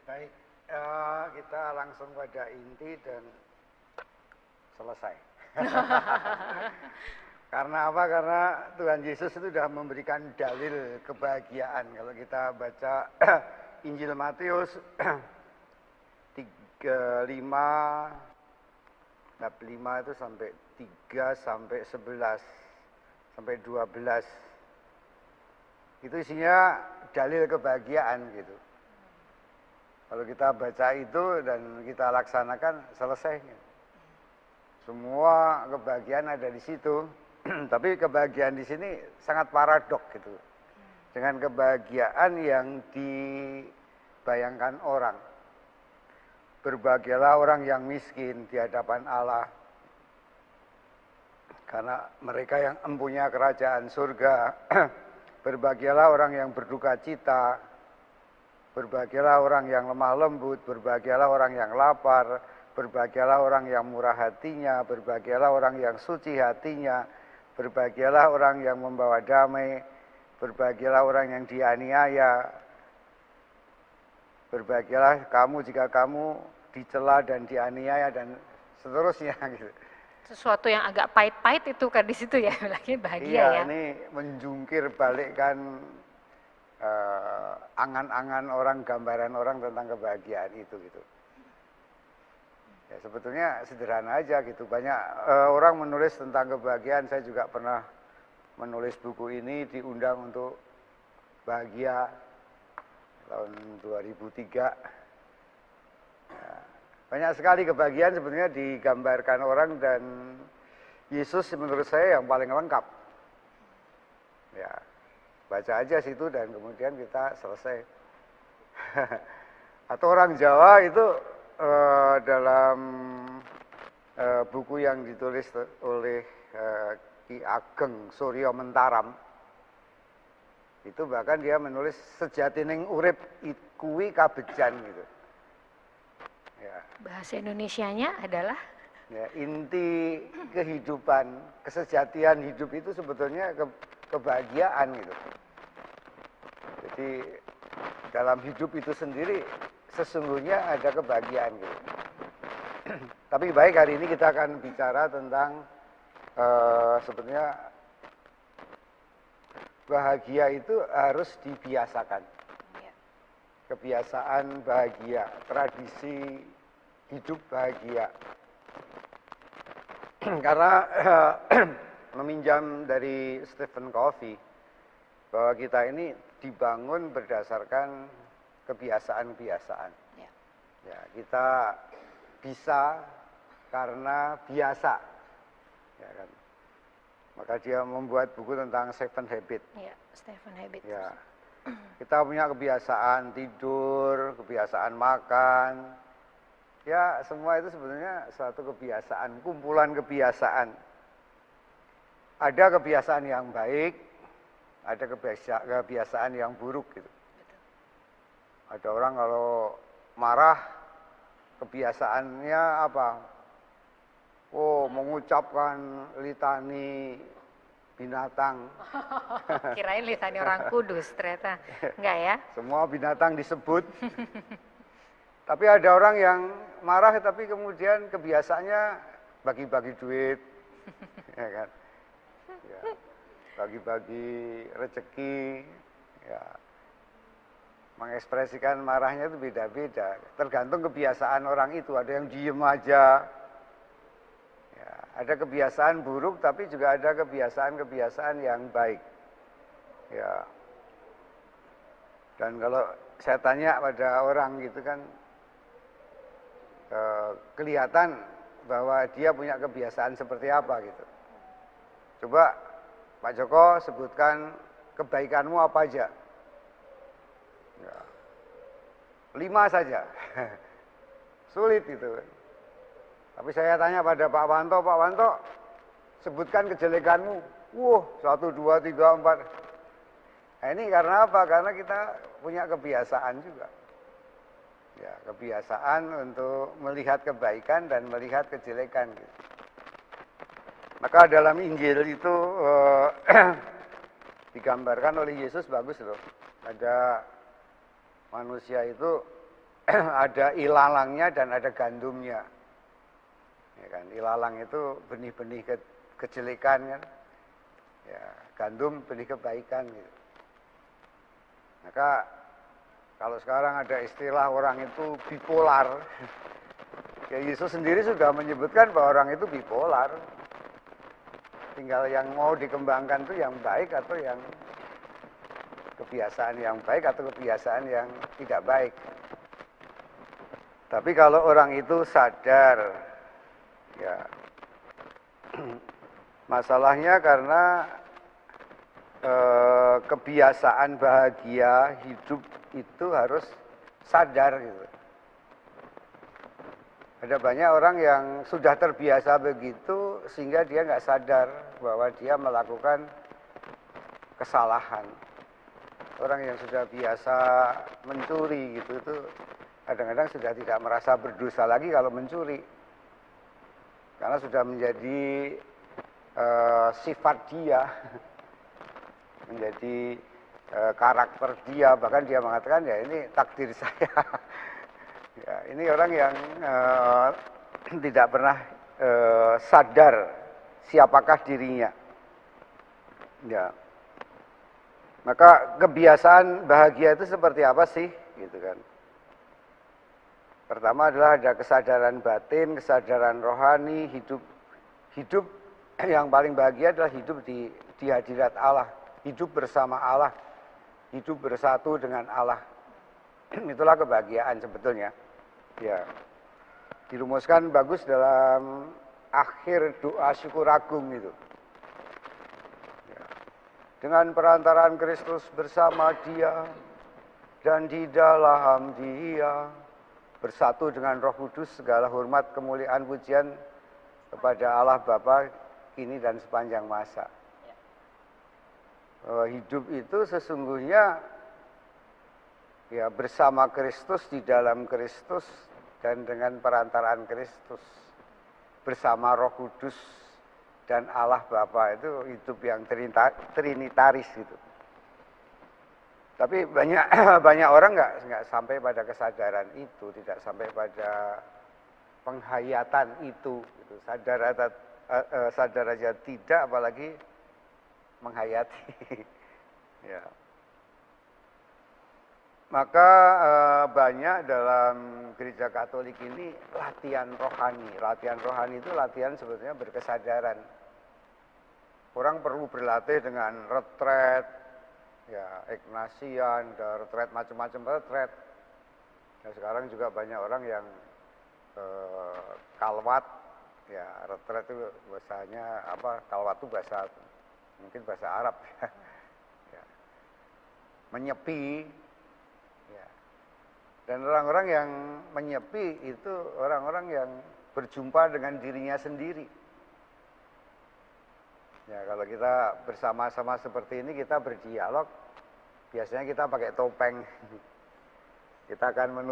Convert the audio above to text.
Baik, kita langsung pada inti dan selesai. Karena apa? Karena Tuhan Yesus itu sudah memberikan dalil kebahagiaan. Kalau kita baca Injil Matius 35 bab 5 itu sampai 3 sampai 11 sampai 12. Itu isinya dalil kebahagiaan gitu. Kalau kita baca itu dan kita laksanakan, selesai. Semua kebahagiaan ada di situ. Tapi kebahagiaan di sini sangat paradok gitu. Dengan kebahagiaan yang dibayangkan orang. Berbahagialah orang yang miskin di hadapan Allah. Karena mereka yang empunya kerajaan surga. Berbahagialah orang yang berduka cita. Berbahagialah orang yang lemah lembut. Berbahagialah orang yang lapar. Berbahagialah orang yang murah hatinya. Berbahagialah orang yang suci hatinya. Berbahagialah orang yang membawa damai. Berbahagialah orang yang dianiaya. Berbahagialah kamu jika kamu dicela dan dianiaya dan seterusnya gitu. Sesuatu yang agak pahit-pahit itu kan di situ ya, lagi bahagia iya, ya. Ini menjungkir balikkan angan-angan orang, gambaran orang tentang kebahagiaan itu gitu. Ya, sebetulnya sederhana aja gitu. Banyak orang menulis tentang kebahagiaan. Saya juga pernah menulis buku ini, diundang untuk bahagia tahun 2003. Ya, banyak sekali kebahagiaan sebetulnya digambarkan orang dan Yesus menurut saya yang paling lengkap. Ya, baca aja situ dan kemudian kita selesai. Atau orang Jawa itu dalam buku yang ditulis oleh Ki Ageng Suryo Mentaram, itu bahkan dia menulis sejatining urip kuwi kabejan gitu. Ya. Bahasa Indonesianya adalah? Ya, inti kehidupan, kesejatian hidup itu sebetulnya kebahagiaan gitu. Jadi dalam hidup itu sendiri sesungguhnya ada kebahagiaan gitu. Tapi baik, hari ini kita akan bicara tentang sebetulnya bahagia itu harus dibiasakan. Kebiasaan bahagia, tradisi hidup bahagia. Karena meminjam dari Stephen Covey bahwa kita ini dibangun berdasarkan kebiasaan-kebiasaan. Ya, kita bisa karena biasa. Ya kan? Maka dia membuat buku tentang Seven Habits. Ya, Seven Habits. Ya. Kita punya kebiasaan tidur, kebiasaan makan. Ya, semua itu sebenarnya suatu kebiasaan, kumpulan kebiasaan. Ada kebiasaan yang baik, ada kebiasaan yang buruk gitu. Ada orang kalau marah, kebiasaannya apa? Oh, mengucapkan litani binatang. Kirain litani orang kudus, ternyata enggak ya? Semua binatang disebut. Tapi ada orang yang marah tapi kemudian kebiasaannya bagi-bagi duit. Ya kan? Ya, bagi-bagi rezeki. Ya. Mengekspresikan marahnya itu beda-beda. Tergantung kebiasaan orang itu. Ada yang diem aja. Ya, ada kebiasaan buruk tapi juga ada kebiasaan-kebiasaan yang baik. Ya. Dan kalau saya tanya pada orang gitu kan, kelihatan bahwa dia punya kebiasaan seperti apa gitu. Coba Pak Joko sebutkan kebaikanmu apa aja. Ya. 5 saja. Sulit itu. Tapi saya tanya pada Pak Wanto, sebutkan kejelekanmu. 1, 2, 3, 4. Nah, ini karena apa? Karena kita punya kebiasaan juga. Ya, kebiasaan untuk melihat kebaikan dan melihat kejelekan. Gitu. Maka dalam Injil itu digambarkan oleh Yesus bagus loh. Ada manusia itu ada ilalangnya dan ada gandumnya. Ya kan, ilalang itu benih-benih kejelekan kan. Ya, gandum benih kebaikan gitu. Maka kalau sekarang ada istilah orang itu bipolar, ya Yesus sendiri sudah menyebutkan bahwa orang itu bipolar. Tinggal yang mau dikembangkan itu yang baik atau yang kebiasaan yang baik atau kebiasaan yang tidak baik. Tapi kalau orang itu sadar, ya masalahnya karena kebiasaan bahagia hidup itu harus sadar gitu. Ada banyak orang yang sudah terbiasa begitu sehingga dia nggak sadar bahwa dia melakukan kesalahan. Orang yang sudah biasa mencuri gitu itu kadang-kadang sudah tidak merasa berdosa lagi kalau mencuri. Karena sudah menjadi sifat dia, menjadi karakter dia, bahkan dia mengatakan ya ini takdir saya. Ya, ini orang yang tidak pernah sadar siapakah dirinya. Ya. Maka kebiasaan bahagia itu seperti apa sih, gitu kan? Pertama adalah ada kesadaran batin, kesadaran rohani, hidup yang paling bahagia adalah hidup di hadirat Allah, hidup bersama Allah, hidup bersatu dengan Allah. Itulah kebahagiaan sebetulnya. Ya. Dirumuskan bagus dalam akhir doa syukur agung itu. Ya. Dengan perantaraan Kristus bersama Dia dan di dalam Dia bersatu dengan Roh Kudus segala hormat kemuliaan pujian kepada Allah Bapa kini dan sepanjang masa. Hidup itu sesungguhnya ya bersama Kristus, di dalam Kristus, dan dengan perantaraan Kristus. Bersama Roh Kudus dan Allah Bapa itu hidup yang trinitaris gitu. Tapi banyak orang nggak sampai pada kesadaran itu, tidak sampai pada penghayatan itu. Gitu. Sadar aja tidak, apalagi menghayati. Ya. Maka banyak dalam gereja Katolik ini latihan rohani. Latihan rohani itu latihan sebetulnya berkesadaran. Orang perlu berlatih dengan retret, ya Ignatian, retret macam-macam retret. Nah, sekarang juga banyak orang yang kalwat, ya retret itu bahasanya apa? Kalwat itu bahasa mungkin bahasa Arab, ya. Menyepi. Dan orang-orang yang menyepi itu orang-orang yang berjumpa dengan dirinya sendiri. Ya, kalau kita bersama-sama seperti ini, kita berdialog, biasanya kita pakai topeng. Kita akan menutup